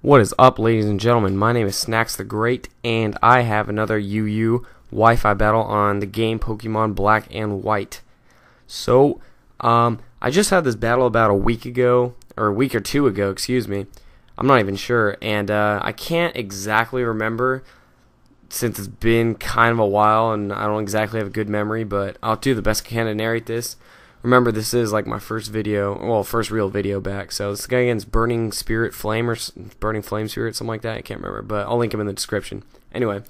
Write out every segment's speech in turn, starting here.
What is up, ladies and gentlemen? My name is Snackz the Great, and I have another UU Wi-Fi battle on the game Pokemon Black and White. So, I just had this battle about a week ago, or a week or two ago, excuse me. I'm not even sure, and I can't exactly remember since it's been kind of a while, and I don't exactly have a good memory, but I'll do the best I can to narrate this. Remember, this is like my first video, well, first real video back. So this guy against Burning Spirit Flame or Burning Flame Spirit, something like that. I can't remember, but I'll link him in the description. Anyway,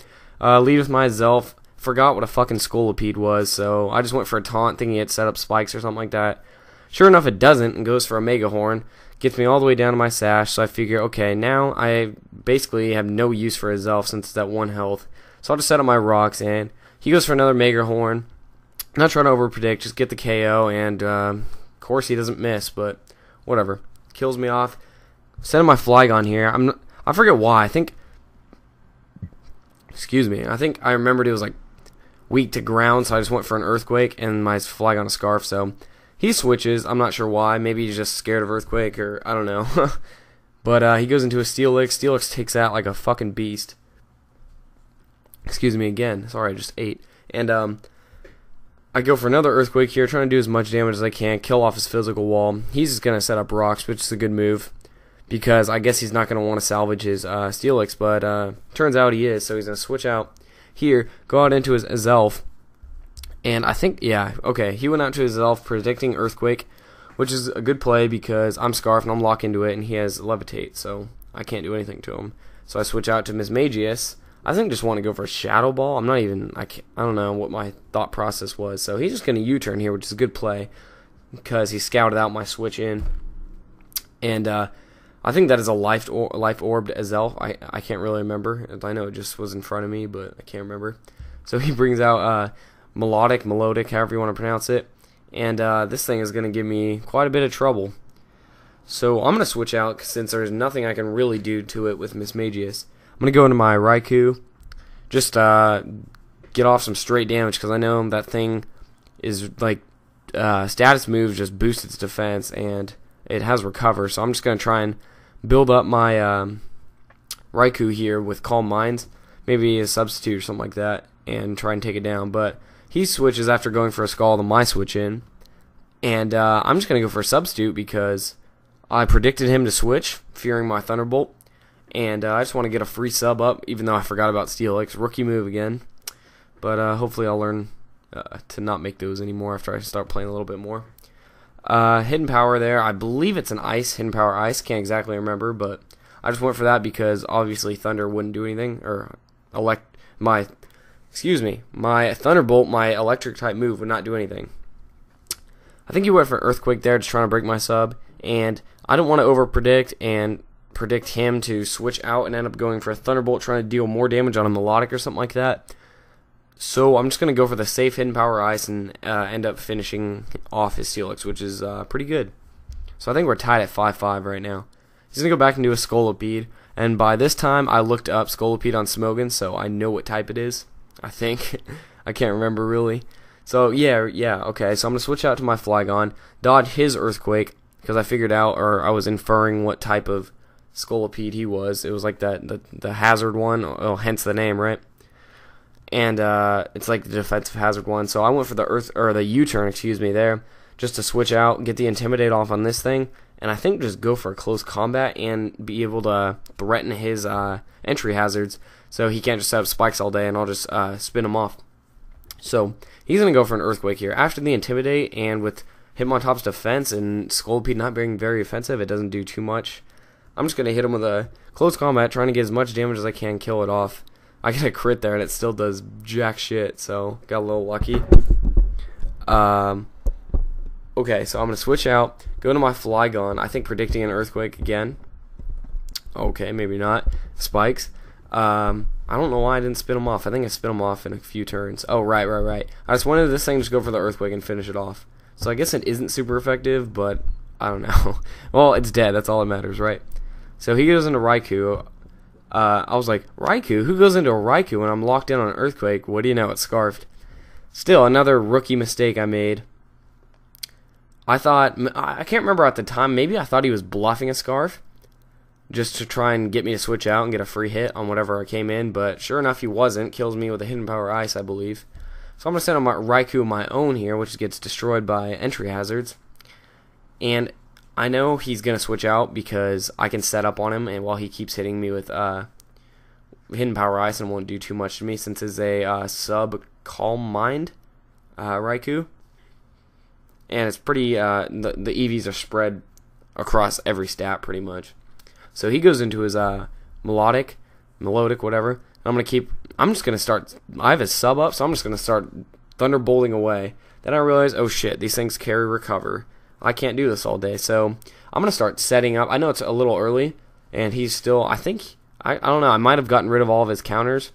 lead with myself. Forgot what a fucking Scolipede was, so I just went for a taunt, thinking it set up spikes or something like that. Sure enough, it doesn't, and goes for a Mega Horn. Gets me all the way down to my sash, so I figure, okay, now I basically have no use for his elf since it's at 1 health. So I'll just set up my rocks, and he goes for another Mega Horn. Not trying to overpredict, just get the KO, and of course he doesn't miss, but whatever. Kills me off. Sending my Flygon here. I forget why. I think I remembered it was like weak to ground, so I just went for an Earthquake, and my Flygon a Scarf, so he switches. I'm not sure why. Maybe he's just scared of Earthquake, or I don't know. But he goes into a Steelix. Steelix takes out like a fucking beast. Excuse me again. Sorry, I just ate. And I go for another Earthquake here, trying to do as much damage as I can, kill off his physical wall. He's just going to set up rocks, which is a good move, because I guess he's not going to want to salvage his Steelix, but turns out he is, so he's going to switch out here, go out into his elf, and I think, yeah, okay, he went out to his elf predicting Earthquake, which is a good play because I'm Scarf and I'm locked into it, and he has Levitate, so I can't do anything to him. So I switch out to Mismagius. I think just want to go for a Shadow Ball. I'm not even, I don't know what my thought process was. So he's just going to U-turn here, which is a good play because he scouted out my switch in. And I think that is a life orbed Azelf. I can't really remember. I know it just was in front of me, but I can't remember. So he brings out Melodic, however you want to pronounce it. And this thing is going to give me quite a bit of trouble. So I'm going to switch out since there's nothing I can really do to it with Mismagius. I'm going to go into my Raikou, just get off some straight damage, because I know that thing is like status move just boosts its defense, and it has Recover, so I'm just going to try and build up my Raikou here with Calm Minds, maybe a substitute or something like that, and try and take it down. But he switches after going for a Scald to my switch in, and I'm just going to go for a substitute because I predicted him to switch, fearing my Thunderbolt. And I just want to get a free sub up, even though I forgot about Steelix. Rookie move again. But hopefully I'll learn to not make those anymore after I start playing a little bit more. Hidden Power there. I believe it's an Ice. Hidden Power Ice. Can't exactly remember, but I just went for that because obviously Thunder wouldn't do anything. Or my Thunderbolt, my electric type move, would not do anything. I think he went for Earthquake there, just trying to break my sub. And I don't want to overpredict and predict him to switch out and end up going for a Thunderbolt, trying to deal more damage on a Melodic or something like that. So I'm just going to go for the safe Hidden Power Ice and end up finishing off his Steelix, which is pretty good. So I think we're tied at 5-5 right now. He's going to go back and do a Scolipede, and by this time I looked up Scolipede on Smogon, so I know what type it is, I think. I can't remember really. So yeah, okay, so I'm going to switch out to my Flygon, dodge his Earthquake, because I figured out, or I was inferring what type of Scolipede he was. It was like that the hazard one, oh, hence the name, right? And it's like the defensive hazard one. So I went for the U-turn, excuse me, there, just to switch out, get the Intimidate off on this thing, and I think just go for a close combat and be able to threaten his entry hazards, so he can't just set up spikes all day, and I'll just spin him off. So he's gonna go for an Earthquake here after the Intimidate, and with Hitmontop's defense and Scolipede not being very offensive, it doesn't do too much. I'm just going to hit him with a close combat, trying to get as much damage as I can, kill it off. I get a crit there, and it still does jack shit, so got a little lucky. Okay, so I'm going to switch out, go to my Flygon, I think predicting an Earthquake again. Okay, maybe not. Spikes. I don't know why I didn't spin him off. I think I spin him off in a few turns. Oh, right. I just wanted this thing to just go for the Earthquake and finish it off. So I guess it isn't super effective, but I don't know. Well, it's dead. That's all that matters, right? So he goes into Raikou. I was like, Raikou? Who goes into a Raikou when I'm locked in on an Earthquake? What do you know? It's Scarfed. Still, another rookie mistake I made. I can't remember at the time. Maybe I thought he was bluffing a Scarf. just to try and get me to switch out and get a free hit on whatever I came in, but sure enough he wasn't. Kills me with a hidden power ice, I believe. So I'm going to send on my Raikou of my own here, which gets destroyed by entry hazards. And I know he's going to switch out because I can set up on him, and while he keeps hitting me with hidden power ice and won't do too much to me since it's a sub Calm Mind Raikou. And it's pretty, the EVs are spread across every stat pretty much. So he goes into his melodic, whatever. I'm just gonna start. I have his sub up, so I'm just gonna start thunderbolting away. Then I realize, oh shit, these things carry recover. I can't do this all day, so I'm gonna start setting up. I know it's a little early, and he's still. I think I don't know. I might have gotten rid of all of his counters,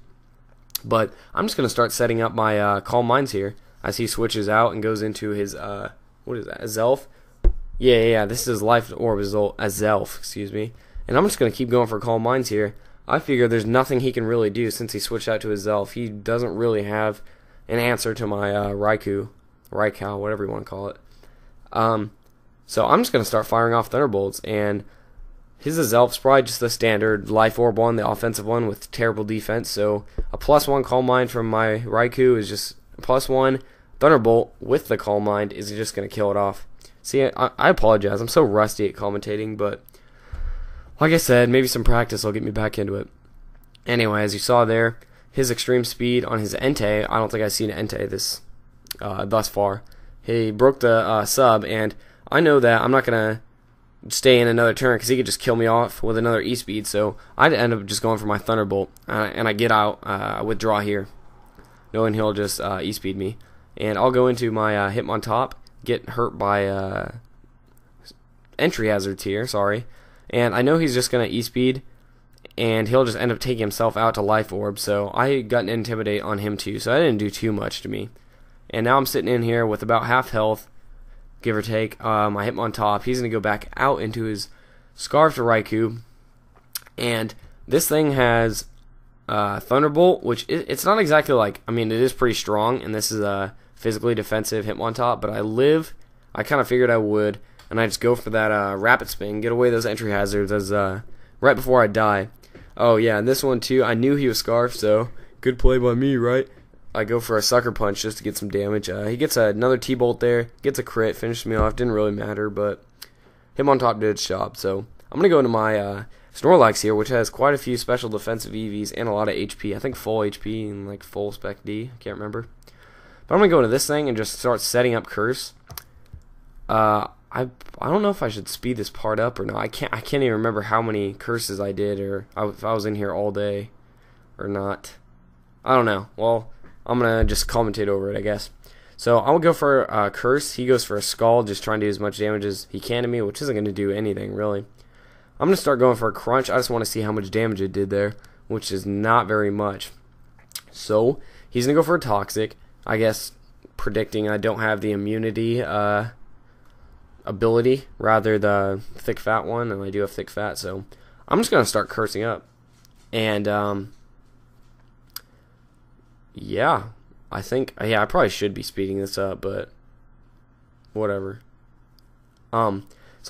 but I'm just gonna start setting up my Calm Minds here as he switches out and goes into his what is that? Azelf? Yeah. This is Life Orb Azelf, excuse me. And I'm just going to keep going for Calm Minds here. I figure there's nothing he can really do since he switched out to his Azelf. He doesn't really have an answer to my Raikou, whatever you want to call it. So I'm just going to start firing off Thunderbolts. And his Azelf's probably just the standard Life Orb one, the offensive one with terrible defense. So a +1 Calm Mind from my Raikou is just a +1. Thunderbolt with the Calm Mind is just going to kill it off. See, I apologize. I'm so rusty at commentating, but like I said, maybe some practice will get me back into it. Anyway, as you saw there, his extreme speed on his Entei, I don't think I've seen an Entei this thus far. He broke the sub, and I know that I'm not going to stay in another turn because he could just kill me off with another E-speed, so I'd end up just going for my Thunderbolt, and I get out, I withdraw here, knowing he'll just E-speed me. And I'll go into my Hitmontop, get hurt by entry hazards here, and I know he's just going to E-speed, and he'll just end up taking himself out to Life Orb, so I got an Intimidate on him too, so that didn't do too much to me. And now I'm sitting in here with about half health, give or take. My Hitmontop, he's going to go back out into his Scarfed Raikou, and this thing has Thunderbolt, which it's not exactly like, I mean, it is pretty strong, and this is a physically defensive Hitmontop, but I kind of figured I would, and I just go for that Rapid Spin, get away those entry hazards as right before I die. Oh yeah, and this one too, I knew he was Scarfed, so good play by me, right? I go for a Sucker Punch just to get some damage. He gets another T-Bolt there, gets a crit, finishes me off, didn't really matter, but Hitmontop did its job, so I'm going to go into my Snorlax here, which has quite a few special defensive EVs and a lot of HP. I think full HP and like full Spec D, I can't remember. But I'm going to go into this thing and just start setting up Curse. I don't know if I should speed this part up or not. I can't even remember how many curses I did, or if I was in here all day or not. I don't know. Well, I'm gonna just commentate over it, I guess. So I'll go for a Curse. He goes for a Scald, just trying to do as much damage as he can to me, which isn't gonna do anything really. I'm gonna start going for a Crunch. I just want to see how much damage it did there, which is not very much. So he's gonna go for a Toxic. I guess predicting I don't have the immunity ability, rather the thick fat one, and I do have thick fat, so I'm just gonna start cursing up. And yeah, I think I probably should be speeding this up, but whatever. So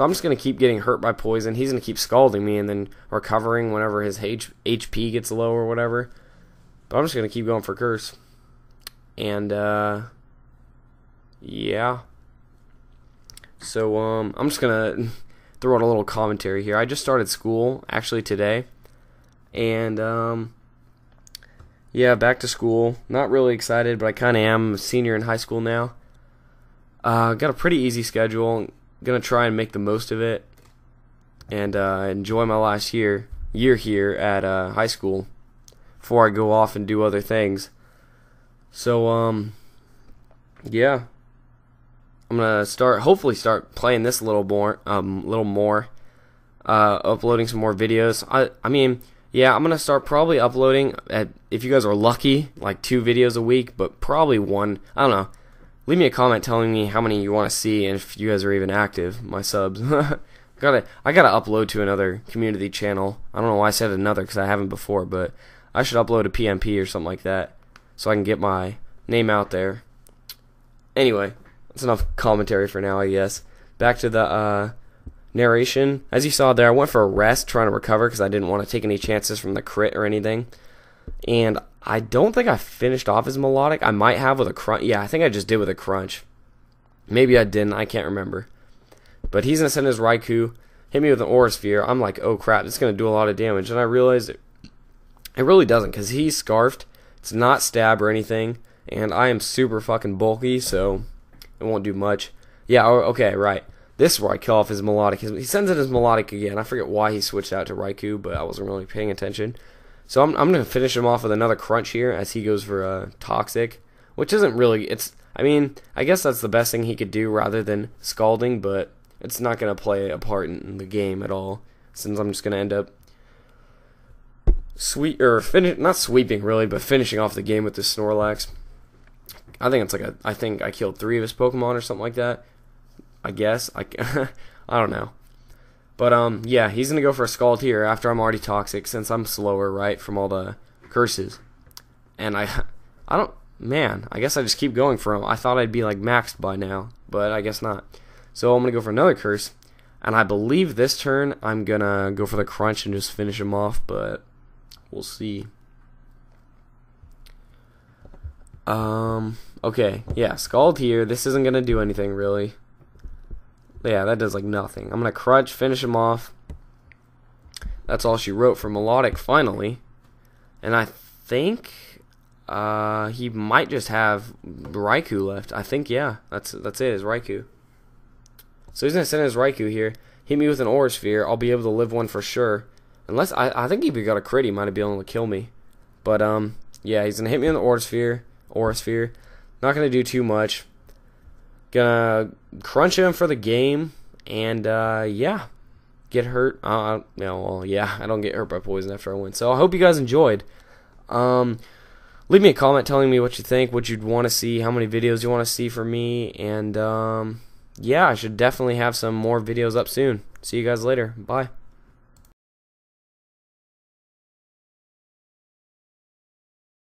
I'm just gonna keep getting hurt by poison. He's gonna keep scalding me and then recovering whenever his HP gets low or whatever. But I'm just gonna keep going for curse. And yeah. So I'm just gonna throw out a little commentary here. I just started school actually today, and yeah, back to school. Not really excited, but I kind of am. I'm a senior in high school now. Got a pretty easy schedule. Gonna try and make the most of it and enjoy my last year here at high school before I go off and do other things. So yeah, I'm gonna hopefully start playing this a little more, uploading some more videos. I mean, yeah, I'm gonna start probably uploading if you guys are lucky, like 2 videos a week, but probably 1. I don't know. Leave me a comment telling me how many you want to see and if you guys are even active, my subs. I gotta upload to another community channel. I don't know why I said another, because I haven't before, but I should upload a PMP or something like that so I can get my name out there. Anyway, that's enough commentary for now, I guess. Back to the narration. As you saw there, I went for a rest trying to recover because I didn't want to take any chances from the crit or anything. And I don't think I finished off his melodic. I might have with a crunch. Yeah, I think I just did with a crunch. Maybe I didn't. I can't remember. But he's going to send his Raikou, hit me with an Aura Sphere. I'm like, oh crap, this is going to do a lot of damage. And I realized it really doesn't because he's Scarfed. It's not stab or anything. And I am super fucking bulky, so it won't do much. Yeah, okay, right. This is where I kill off his melodic. He sends in his melodic again. I forget why he switched out to Raikou, but I wasn't really paying attention. So I'm going to finish him off with another crunch here as he goes for Toxic, which isn't really, I mean, I guess that's the best thing he could do rather than Scalding, but it's not going to play a part in the game at all, since I'm just going to end up not sweeping really, but finishing off the game with this Snorlax. I think it's like I think I killed 3 of his Pokemon or something like that. I guess. I don't know. But, yeah, he's going to go for a Scald here after I'm already Toxic, since I'm slower, right, from all the curses. And I guess I just keep going for him. I thought I'd be, like, maxed by now, but I guess not. So I'm going to go for another curse, and I believe this turn I'm going to go for the crunch and just finish him off, but we'll see. Okay, yeah, Scald here. This isn't going to do anything, really. Yeah, that does like nothing. I'm going to crunch, finish him off. That's all she wrote for Melodic finally. And I think he might just have Raikou left. I think, yeah, that's it, his Raikou. So he's going to send his Raikou here. Hit me with an Aura Sphere. I'll be able to live one for sure. Unless, I think if he got a crit, he might have been able to kill me. But, yeah, he's going to hit me with an Aura Sphere. Not going to do too much. Gonna crunch him for the game, and yeah, get hurt. Well, yeah, I don't get hurt by poison after I win. So I hope you guys enjoyed. Leave me a comment telling me what you think, what you'd want to see, how many videos you want to see from me, and yeah, I should definitely have some more videos up soon. See you guys later. Bye.